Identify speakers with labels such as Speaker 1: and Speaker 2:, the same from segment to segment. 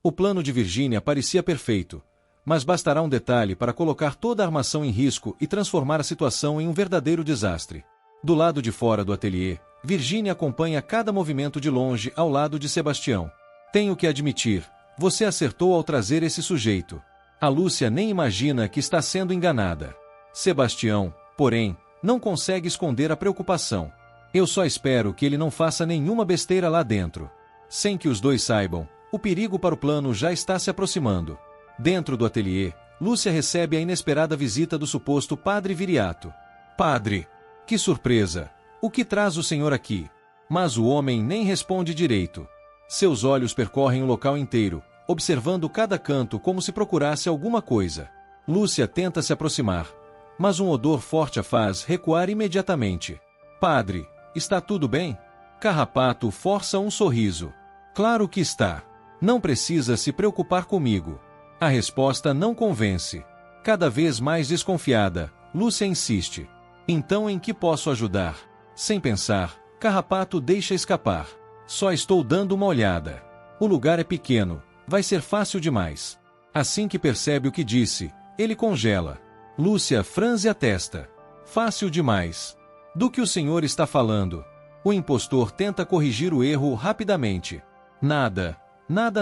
Speaker 1: O plano de Virgínia parecia perfeito, mas bastará um detalhe para colocar toda a armação em risco e transformar a situação em um verdadeiro desastre. Do lado de fora do ateliê, Virgínia acompanha cada movimento de longe ao lado de Sebastião. Tenho que admitir, você acertou ao trazer esse sujeito. A Lúcia nem imagina que está sendo enganada. Sebastião, porém, não consegue esconder a preocupação. Eu só espero que ele não faça nenhuma besteira lá dentro. Sem que os dois saibam, o perigo para o plano já está se aproximando. Dentro do ateliê, Lúcia recebe a inesperada visita do suposto padre Viriato. Padre! Que surpresa! O que traz o senhor aqui? Mas o homem nem responde direito. Seus olhos percorrem o local inteiro, observando cada canto como se procurasse alguma coisa. Lúcia tenta se aproximar, mas um odor forte a faz recuar imediatamente. Padre, está tudo bem? Carrapato força um sorriso. Claro que está. Não precisa se preocupar comigo. A resposta não convence. Cada vez mais desconfiada, Lúcia insiste. Então em que posso ajudar? Sem pensar, Carrapato deixa escapar. Só estou dando uma olhada. O lugar é pequeno, vai ser fácil demais. Assim que percebe o que disse, ele congela. Lúcia franze a testa. Fácil demais. Do que o senhor está falando? O impostor tenta corrigir o erro rapidamente. Nada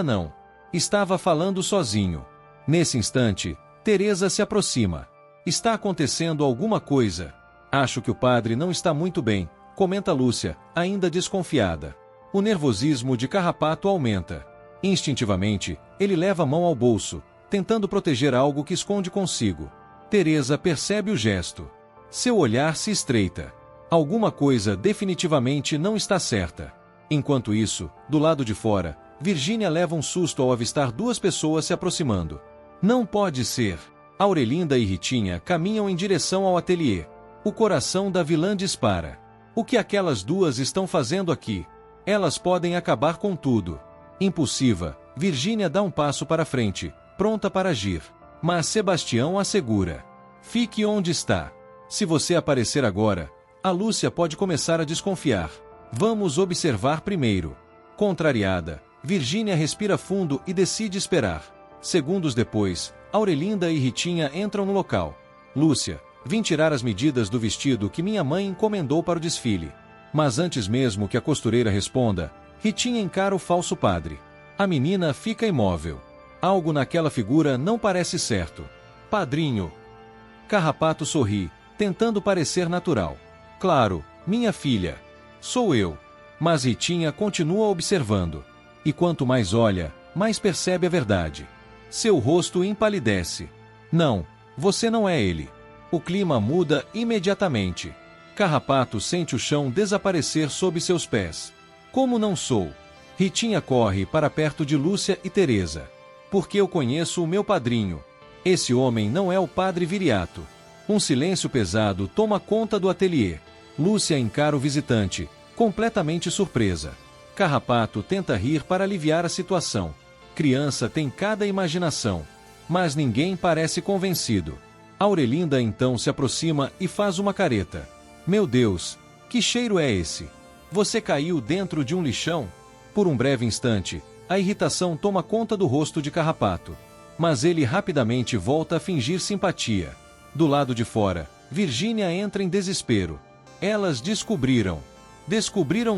Speaker 1: não. Estava falando sozinho. Nesse instante, Teresa se aproxima. Está acontecendo alguma coisa. Acho que o padre não está muito bem, comenta Lúcia, ainda desconfiada. O nervosismo de Carrapato aumenta. Instintivamente, ele leva a mão ao bolso, tentando proteger algo que esconde consigo. Teresa percebe o gesto. Seu olhar se estreita. Alguma coisa definitivamente não está certa. Enquanto isso, do lado de fora, Virgínia leva um susto ao avistar duas pessoas se aproximando. Não pode ser. Aurelinda e Ritinha caminham em direção ao ateliê. O coração da vilã dispara. O que aquelas duas estão fazendo aqui? Elas podem acabar com tudo. Impulsiva, Virgínia dá um passo para frente, pronta para agir. Mas Sebastião a segura. Fique onde está. Se você aparecer agora, a Lúcia pode começar a desconfiar. Vamos observar primeiro. Contrariada, Virgínia respira fundo e decide esperar. Segundos depois, Aurelinda e Ritinha entram no local. Lúcia, vim tirar as medidas do vestido que minha mãe encomendou para o desfile. Mas antes mesmo que a costureira responda, Ritinha encara o falso padre. A menina fica imóvel. Algo naquela figura não parece certo. Padrinho. Carrapato sorri, tentando parecer natural. Claro, minha filha. Sou eu. Mas Ritinha continua observando. E quanto mais olha, mais percebe a verdade. Seu rosto empalidece. Não, você não é ele. O clima muda imediatamente. Carrapato sente o chão desaparecer sob seus pés. Como não sou? Ritinha corre para perto de Lúcia e Teresa. Porque eu conheço o meu padrinho. Esse homem não é o padre Viriato. Um silêncio pesado toma conta do ateliê. Lúcia encara o visitante, completamente surpresa. Carrapato tenta rir para aliviar a situação. Criança tem cada imaginação. Mas ninguém parece convencido. Aurelinda então se aproxima e faz uma careta. Meu Deus, que cheiro é esse? Você caiu dentro de um lixão? Por um breve instante, a irritação toma conta do rosto de Carrapato. Mas ele rapidamente volta a fingir simpatia. Do lado de fora, Virgínia entra em desespero. Elas descobriram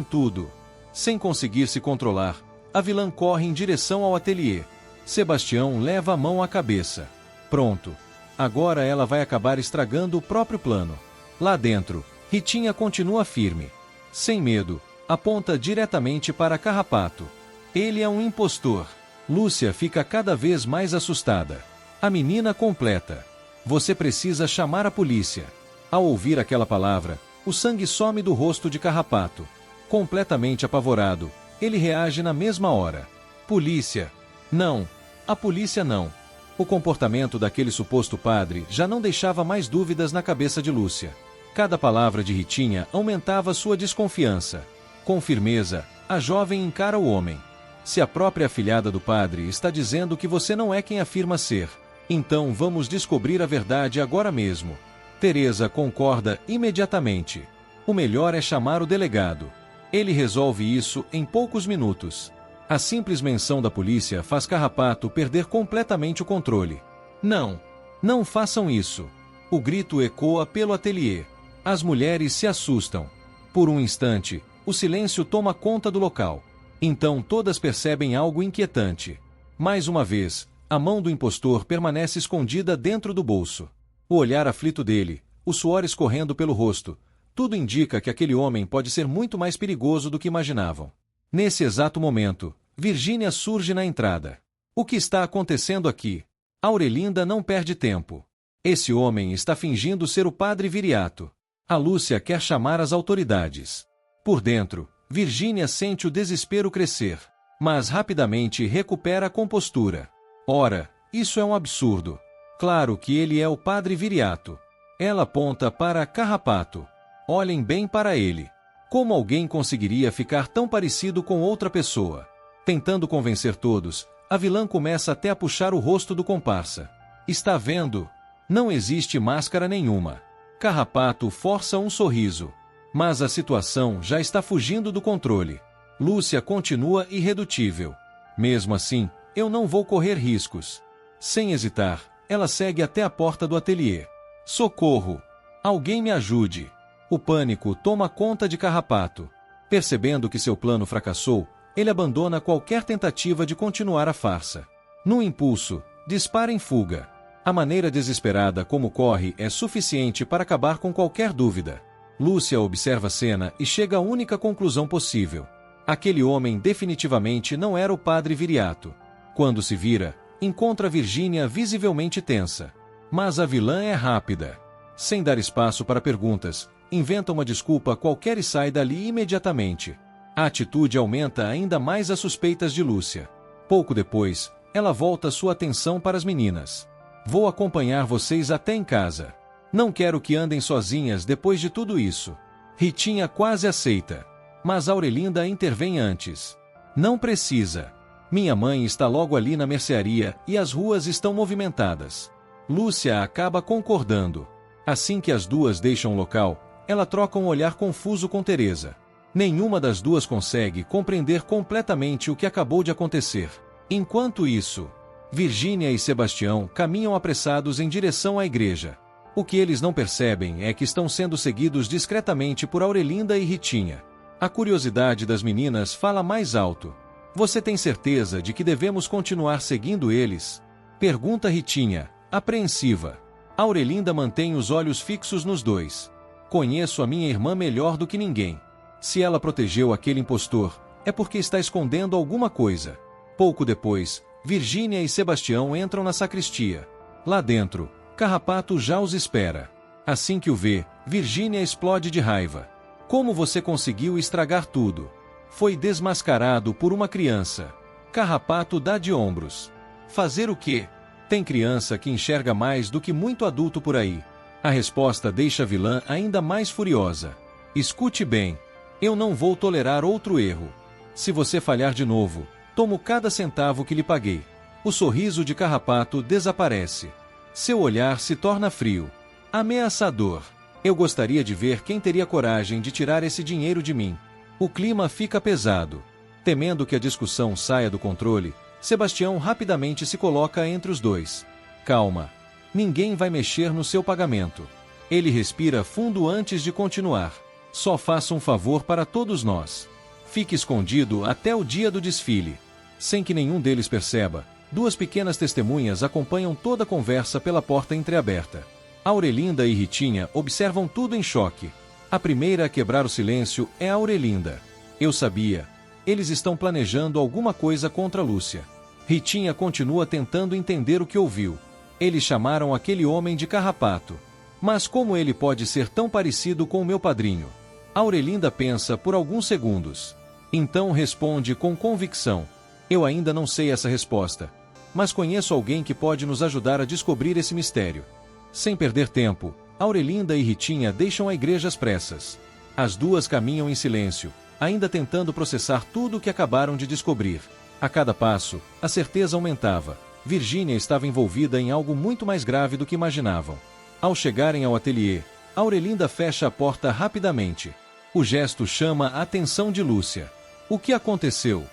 Speaker 1: tudo. Sem conseguir se controlar, a vilã corre em direção ao ateliê. Sebastião leva a mão à cabeça. Pronto. Agora ela vai acabar estragando o próprio plano. Lá dentro, Ritinha continua firme. Sem medo, aponta diretamente para Carrapato. Ele é um impostor. Lúcia fica cada vez mais assustada. A menina completa. Você precisa chamar a polícia. Ao ouvir aquela palavra, o sangue some do rosto de Carrapato. Completamente apavorado, ele reage na mesma hora. Polícia. Não. A polícia não. O comportamento daquele suposto padre já não deixava mais dúvidas na cabeça de Lúcia. Cada palavra de Ritinha aumentava sua desconfiança. Com firmeza, a jovem encara o homem. Se a própria afilhada do padre está dizendo que você não é quem afirma ser, então vamos descobrir a verdade agora mesmo. Teresa concorda imediatamente. O melhor é chamar o delegado. Ele resolve isso em poucos minutos. A simples menção da polícia faz Carrapato perder completamente o controle. Não! Não façam isso! O grito ecoa pelo ateliê. As mulheres se assustam. Por um instante, o silêncio toma conta do local. Então todas percebem algo inquietante. Mais uma vez, a mão do impostor permanece escondida dentro do bolso. O olhar aflito dele, o suor escorrendo pelo rosto, tudo indica que aquele homem pode ser muito mais perigoso do que imaginavam. Nesse exato momento, Virgínia surge na entrada. O que está acontecendo aqui? Aurelinda não perde tempo. Esse homem está fingindo ser o padre Viriato. A Lúcia quer chamar as autoridades. Por dentro, Virgínia sente o desespero crescer, mas rapidamente recupera a compostura. Ora, isso é um absurdo. Claro que ele é o padre Viriato. Ela aponta para Carrapato. Olhem bem para ele. Como alguém conseguiria ficar tão parecido com outra pessoa? Tentando convencer todos, a vilã começa até a puxar o rosto do comparsa. Está vendo? Não existe máscara nenhuma. Carrapato força um sorriso. Mas a situação já está fugindo do controle. Lúcia continua irredutível. Mesmo assim, eu não vou correr riscos. Sem hesitar, ela segue até a porta do ateliê. Socorro! Alguém me ajude! O pânico toma conta de Carrapato. Percebendo que seu plano fracassou, ele abandona qualquer tentativa de continuar a farsa. No impulso, dispara em fuga. A maneira desesperada como corre é suficiente para acabar com qualquer dúvida. Lúcia observa a cena e chega à única conclusão possível. Aquele homem definitivamente não era o padre Viriato. Quando se vira, encontra Virgínia visivelmente tensa. Mas a vilã é rápida. Sem dar espaço para perguntas, inventa uma desculpa qualquer e sai dali imediatamente. A atitude aumenta ainda mais as suspeitas de Lúcia. Pouco depois, ela volta sua atenção para as meninas. Vou acompanhar vocês até em casa. Não quero que andem sozinhas depois de tudo isso. Ritinha quase aceita. Mas Aurelinda intervém antes. Não precisa. Minha mãe está logo ali na mercearia e as ruas estão movimentadas. Lúcia acaba concordando. Assim que as duas deixam o local, ela troca um olhar confuso com Teresa. Nenhuma das duas consegue compreender completamente o que acabou de acontecer. Enquanto isso, Virgínia e Sebastião caminham apressados em direção à igreja. O que eles não percebem é que estão sendo seguidos discretamente por Aurelinda e Ritinha. A curiosidade das meninas fala mais alto. Você tem certeza de que devemos continuar seguindo eles? Pergunta Ritinha, apreensiva. Aurelinda mantém os olhos fixos nos dois. Conheço a minha irmã melhor do que ninguém. Se ela protegeu aquele impostor, é porque está escondendo alguma coisa. Pouco depois, Virgínia e Sebastião entram na sacristia. Lá dentro, Carrapato já os espera. Assim que o vê, Virgínia explode de raiva. Como você conseguiu estragar tudo? Foi desmascarado por uma criança. Carrapato dá de ombros. Fazer o quê? Tem criança que enxerga mais do que muito adulto por aí. A resposta deixa a vilã ainda mais furiosa. Escute bem. Eu não vou tolerar outro erro. Se você falhar de novo, tomo cada centavo que lhe paguei. O sorriso de Carrapato desaparece. Seu olhar se torna frio. Ameaçador. Eu gostaria de ver quem teria coragem de tirar esse dinheiro de mim. O clima fica pesado. Temendo que a discussão saia do controle, Sebastião rapidamente se coloca entre os dois. Calma. Ninguém vai mexer no seu pagamento. Ele respira fundo antes de continuar. Só faça um favor para todos nós. Fique escondido até o dia do desfile. Sem que nenhum deles perceba, duas pequenas testemunhas acompanham toda a conversa pela porta entreaberta. Aurelinda e Ritinha observam tudo em choque. A primeira a quebrar o silêncio é Aurelinda. Eu sabia. Eles estão planejando alguma coisa contra Lúcia. Ritinha continua tentando entender o que ouviu. Eles chamaram aquele homem de Carrapato. Mas como ele pode ser tão parecido com o meu padrinho? Aurelinda pensa por alguns segundos. Então responde com convicção. Eu ainda não sei essa resposta. Mas conheço alguém que pode nos ajudar a descobrir esse mistério. Sem perder tempo, Aurelinda e Ritinha deixam a igreja às pressas. As duas caminham em silêncio, ainda tentando processar tudo o que acabaram de descobrir. A cada passo, a certeza aumentava. Virgínia estava envolvida em algo muito mais grave do que imaginavam. Ao chegarem ao ateliê, Aurelinda fecha a porta rapidamente. O gesto chama a atenção de Lúcia. O que aconteceu?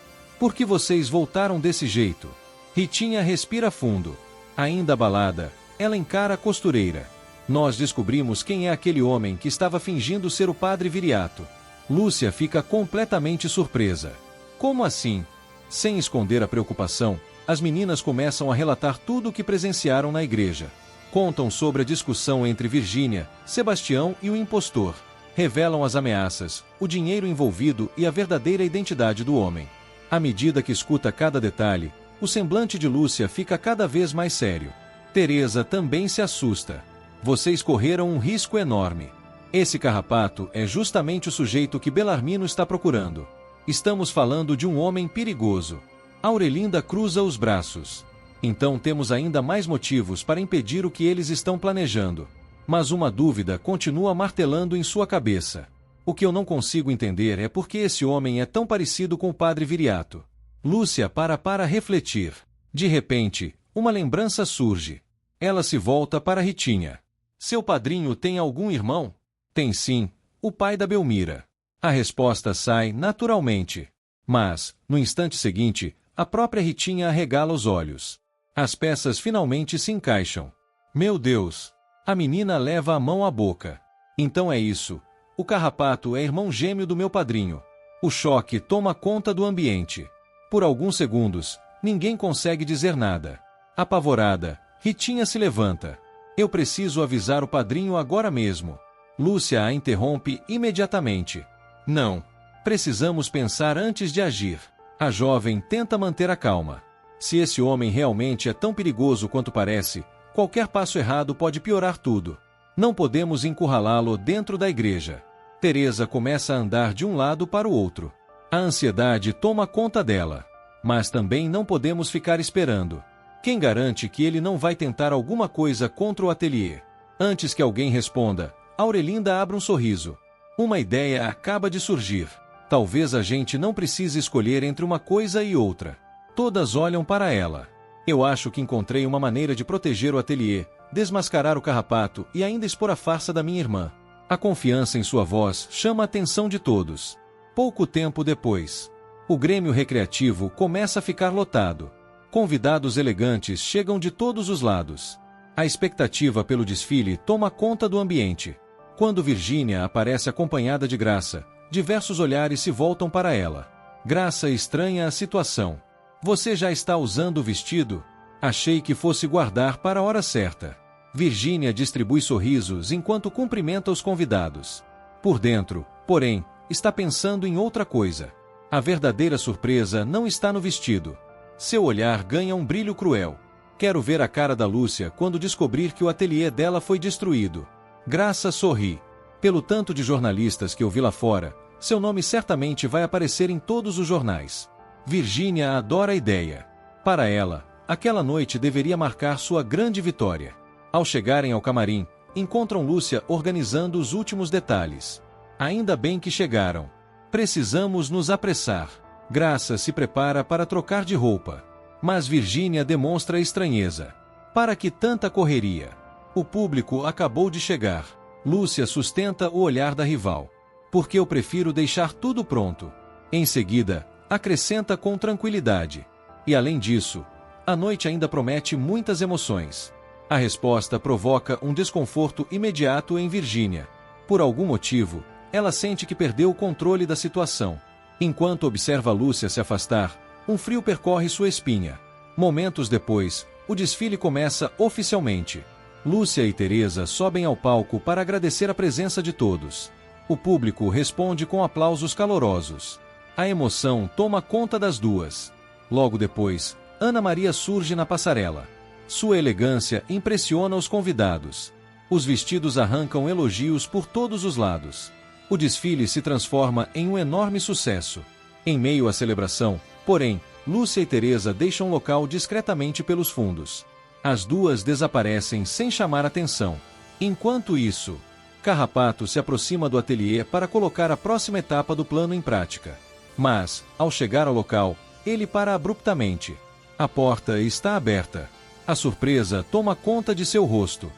Speaker 1: Por que vocês voltaram desse jeito? Ritinha respira fundo. Ainda abalada, ela encara a costureira. Nós descobrimos quem é aquele homem que estava fingindo ser o padre Viriato. Lúcia fica completamente surpresa. Como assim? Sem esconder a preocupação, as meninas começam a relatar tudo o que presenciaram na igreja. Contam sobre a discussão entre Virgínia, Sebastião e o impostor. Revelam as ameaças, o dinheiro envolvido e a verdadeira identidade do homem. À medida que escuta cada detalhe, o semblante de Lúcia fica cada vez mais sério. Teresa também se assusta. Vocês correram um risco enorme. Esse carrapato é justamente o sujeito que Belarmino está procurando. Estamos falando de um homem perigoso. Aurelinda cruza os braços. Então temos ainda mais motivos para impedir o que eles estão planejando. Mas uma dúvida continua martelando em sua cabeça. O que eu não consigo entender é por que esse homem é tão parecido com o padre Viriato. Lúcia para refletir. De repente, uma lembrança surge. Ela se volta para Ritinha. Seu padrinho tem algum irmão? Tem sim, o pai da Belmira. A resposta sai naturalmente. Mas, no instante seguinte, a própria Ritinha arregala os olhos. As peças finalmente se encaixam. Meu Deus! A menina leva a mão à boca. Então é isso. O carrapato é irmão gêmeo do meu padrinho. O choque toma conta do ambiente. Por alguns segundos, ninguém consegue dizer nada. Apavorada, Ritinha se levanta. Eu preciso avisar o padrinho agora mesmo. Lúcia a interrompe imediatamente. Não. Precisamos pensar antes de agir. A jovem tenta manter a calma. Se esse homem realmente é tão perigoso quanto parece, qualquer passo errado pode piorar tudo. Não podemos encurralá-lo dentro da igreja. Teresa começa a andar de um lado para o outro. A ansiedade toma conta dela. Mas também não podemos ficar esperando. Quem garante que ele não vai tentar alguma coisa contra o ateliê? Antes que alguém responda, Aurelinda abre um sorriso. Uma ideia acaba de surgir. Talvez a gente não precise escolher entre uma coisa e outra. Todas olham para ela. Eu acho que encontrei uma maneira de proteger o ateliê, desmascarar o carrapato e ainda expor a farsa da minha irmã. A confiança em sua voz chama a atenção de todos. Pouco tempo depois, o Grêmio Recreativo começa a ficar lotado. Convidados elegantes chegam de todos os lados. A expectativa pelo desfile toma conta do ambiente. Quando Virgínia aparece acompanhada de Graça, diversos olhares se voltam para ela. Graça estranha a situação. Você já está usando o vestido? Achei que fosse guardar para a hora certa. Virgínia distribui sorrisos enquanto cumprimenta os convidados. Por dentro, porém, está pensando em outra coisa. A verdadeira surpresa não está no vestido. Seu olhar ganha um brilho cruel. Quero ver a cara da Lúcia quando descobrir que o ateliê dela foi destruído. Graça sorri. Pelo tanto de jornalistas que eu vi lá fora, seu nome certamente vai aparecer em todos os jornais. Virgínia adora a ideia. Para ela, aquela noite deveria marcar sua grande vitória. Ao chegarem ao camarim, encontram Lúcia organizando os últimos detalhes. Ainda bem que chegaram. Precisamos nos apressar. Graça se prepara para trocar de roupa. Mas Virgínia demonstra estranheza. Para que tanta correria? O público acabou de chegar. Lúcia sustenta o olhar da rival. Porque eu prefiro deixar tudo pronto. Em seguida, acrescenta com tranquilidade. E além disso, a noite ainda promete muitas emoções. A resposta provoca um desconforto imediato em Virgínia. Por algum motivo, ela sente que perdeu o controle da situação. Enquanto observa Lúcia se afastar, um frio percorre sua espinha. Momentos depois, o desfile começa oficialmente. Lúcia e Teresa sobem ao palco para agradecer a presença de todos. O público responde com aplausos calorosos. A emoção toma conta das duas. Logo depois, Ana Maria surge na passarela. Sua elegância impressiona os convidados. Os vestidos arrancam elogios por todos os lados. O desfile se transforma em um enorme sucesso. Em meio à celebração, porém, Lúcia e Teresa deixam o local discretamente pelos fundos. As duas desaparecem sem chamar atenção. Enquanto isso, Carrapato se aproxima do ateliê para colocar a próxima etapa do plano em prática. Mas, ao chegar ao local, ele para abruptamente. A porta está aberta. A surpresa toma conta de seu rosto.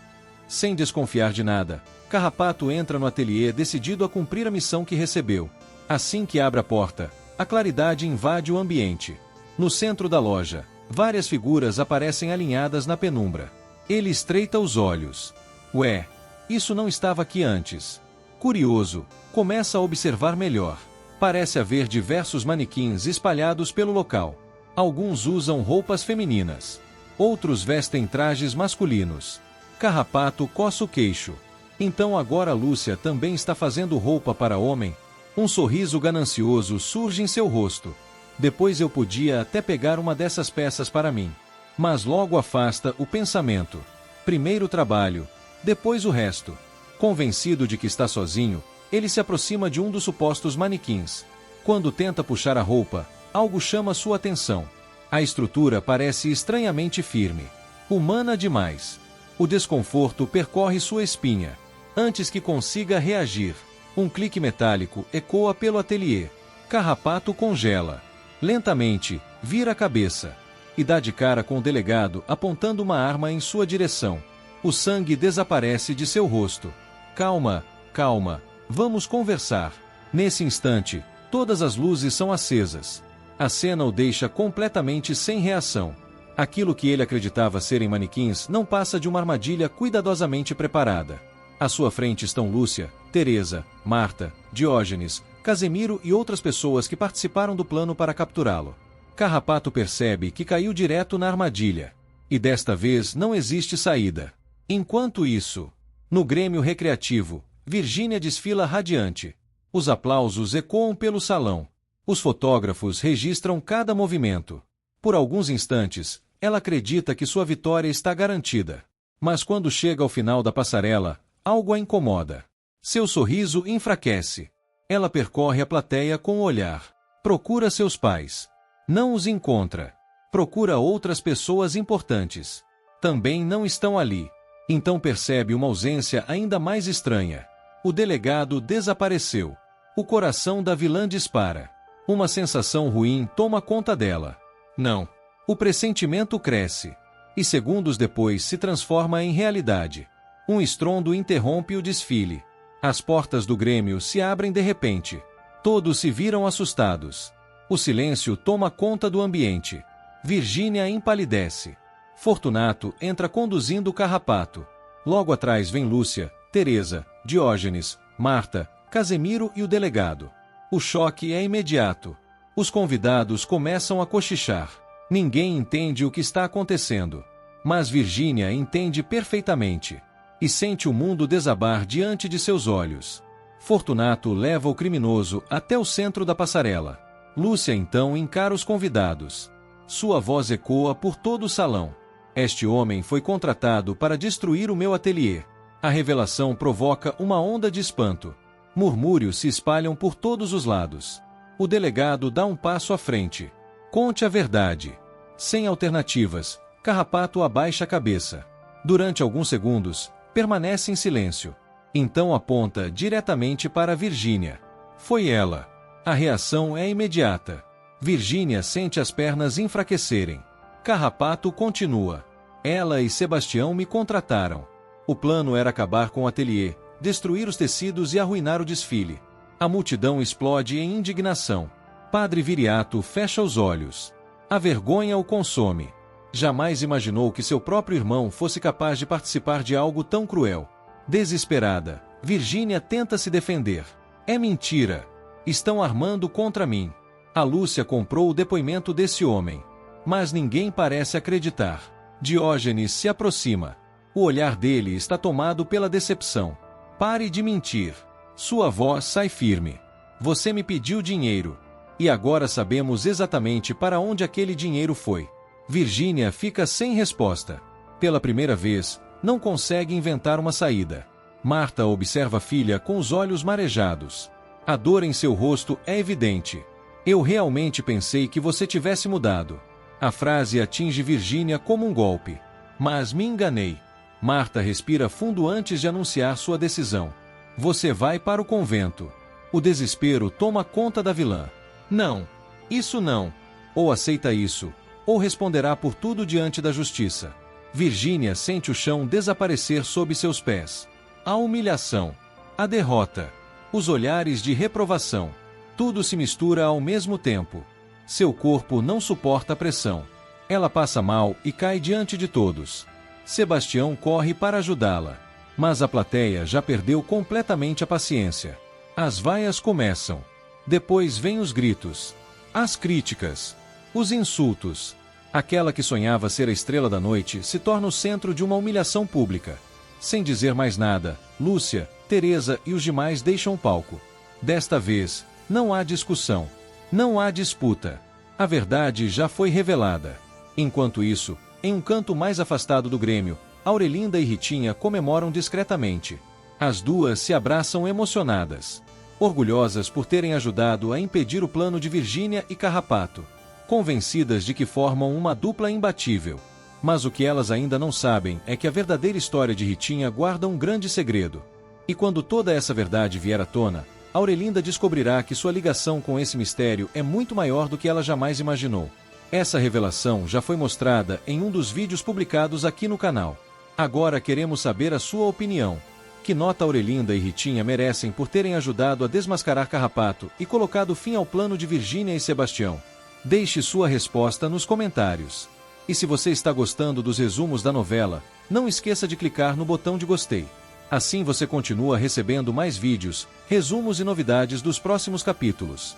Speaker 1: Sem desconfiar de nada, Carrapato entra no ateliê decidido a cumprir a missão que recebeu. Assim que abre a porta, A claridade invade o ambiente. No centro da loja, várias figuras aparecem alinhadas na penumbra. Ele estreita os olhos. Ué, isso não estava aqui antes. Curioso, começa a observar melhor. Parece haver diversos manequins espalhados pelo local. Alguns usam roupas femininas. Outros vestem trajes masculinos. Carrapato coça o queixo. Então agora Lúcia também está fazendo roupa para homem? Um sorriso ganancioso surge em seu rosto. Depois eu podia até pegar uma dessas peças para mim. Mas logo afasta o pensamento. Primeiro o trabalho, depois o resto. Convencido de que está sozinho, ele se aproxima de um dos supostos manequins. Quando tenta puxar a roupa, algo chama sua atenção. A estrutura parece estranhamente firme. Humana demais. O desconforto percorre sua espinha. Antes que consiga reagir, um clique metálico ecoa pelo ateliê. Carrapato congela. Lentamente, vira a cabeça. E dá de cara com o delegado apontando uma arma em sua direção. O sangue desaparece de seu rosto. Calma, calma, vamos conversar. Nesse instante, todas as luzes são acesas. A cena o deixa completamente sem reação. Aquilo que ele acreditava serem manequins não passa de uma armadilha cuidadosamente preparada. À sua frente estão Lúcia, Teresa, Marta, Diógenes, Casemiro e outras pessoas que participaram do plano para capturá-lo. Carrapato percebe que caiu direto na armadilha. E desta vez não existe saída. Enquanto isso, no Grêmio Recreativo, Virgínia desfila radiante. Os aplausos ecoam pelo salão. Os fotógrafos registram cada movimento. Por alguns instantes, ela acredita que sua vitória está garantida. Mas quando chega ao final da passarela, algo a incomoda. Seu sorriso enfraquece. Ela percorre a plateia com o olhar. Procura seus pais. Não os encontra. Procura outras pessoas importantes. Também não estão ali. Então percebe uma ausência ainda mais estranha. O delegado desapareceu. O coração da vilã dispara. Uma sensação ruim toma conta dela. Não. O pressentimento cresce. E segundos depois se transforma em realidade. Um estrondo interrompe o desfile. As portas do Grêmio se abrem de repente. Todos se viram assustados. O silêncio toma conta do ambiente. Virgínia empalidece. Fortunato entra conduzindo o Carrapato. Logo atrás vem Lúcia, Teresa, Diógenes, Marta, Casemiro e o delegado. O choque é imediato. Os convidados começam a cochichar. Ninguém entende o que está acontecendo. Mas Virgínia entende perfeitamente. E sente o mundo desabar diante de seus olhos. Fortunato leva o criminoso até o centro da passarela. Lúcia então encara os convidados. Sua voz ecoa por todo o salão. Este homem foi contratado para destruir o meu ateliê. A revelação provoca uma onda de espanto. Murmúrios se espalham por todos os lados. O delegado dá um passo à frente. Conte a verdade. Sem alternativas, Carrapato abaixa a cabeça. Durante alguns segundos, permanece em silêncio. Então aponta diretamente para Virgínia. Foi ela. A reação é imediata. Virgínia sente as pernas enfraquecerem. Carrapato continua. Ela e Sebastião me contrataram. O plano era acabar com o ateliê, destruir os tecidos e arruinar o desfile. A multidão explode em indignação. Padre Viriato fecha os olhos. A vergonha o consome. Jamais imaginou que seu próprio irmão fosse capaz de participar de algo tão cruel. Desesperada, Virgínia tenta se defender. É mentira. Estão armando contra mim. A Lúcia comprou o depoimento desse homem. Mas ninguém parece acreditar. Diógenes se aproxima. O olhar dele está tomado pela decepção. Pare de mentir. Sua voz sai firme. Você me pediu dinheiro. E agora sabemos exatamente para onde aquele dinheiro foi. Virgínia fica sem resposta. Pela primeira vez, não consegue inventar uma saída. Marta observa a filha com os olhos marejados. A dor em seu rosto é evidente. Eu realmente pensei que você tivesse mudado. A frase atinge Virgínia como um golpe. Mas me enganei. Marta respira fundo antes de anunciar sua decisão. Você vai para o convento. O desespero toma conta da vilã. Não. Isso não. Ou aceita isso, ou responderá por tudo diante da justiça. Virgínia sente o chão desaparecer sob seus pés. A humilhação. A derrota. Os olhares de reprovação. Tudo se mistura ao mesmo tempo. Seu corpo não suporta a pressão. Ela passa mal e cai diante de todos. Sebastião corre para ajudá-la. Mas a plateia já perdeu completamente a paciência. As vaias começam. Depois vêm os gritos. As críticas. Os insultos. Aquela que sonhava ser a estrela da noite se torna o centro de uma humilhação pública. Sem dizer mais nada, Lúcia, Teresa e os demais deixam o palco. Desta vez, não há discussão. Não há disputa. A verdade já foi revelada. Enquanto isso, em um canto mais afastado do Grêmio, Aurelinda e Ritinha comemoram discretamente. As duas se abraçam emocionadas. Orgulhosas por terem ajudado a impedir o plano de Virgínia e Carrapato. Convencidas de que formam uma dupla imbatível. Mas o que elas ainda não sabem é que a verdadeira história de Ritinha guarda um grande segredo. E quando toda essa verdade vier à tona, Aurelinda descobrirá que sua ligação com esse mistério é muito maior do que ela jamais imaginou. Essa revelação já foi mostrada em um dos vídeos publicados aqui no canal. Agora queremos saber a sua opinião. Que nota Aurelinda e Ritinha merecem por terem ajudado a desmascarar Carrapato e colocado fim ao plano de Virgínia e Sebastião? Deixe sua resposta nos comentários. E se você está gostando dos resumos da novela, não esqueça de clicar no botão de gostei. Assim você continua recebendo mais vídeos, resumos e novidades dos próximos capítulos.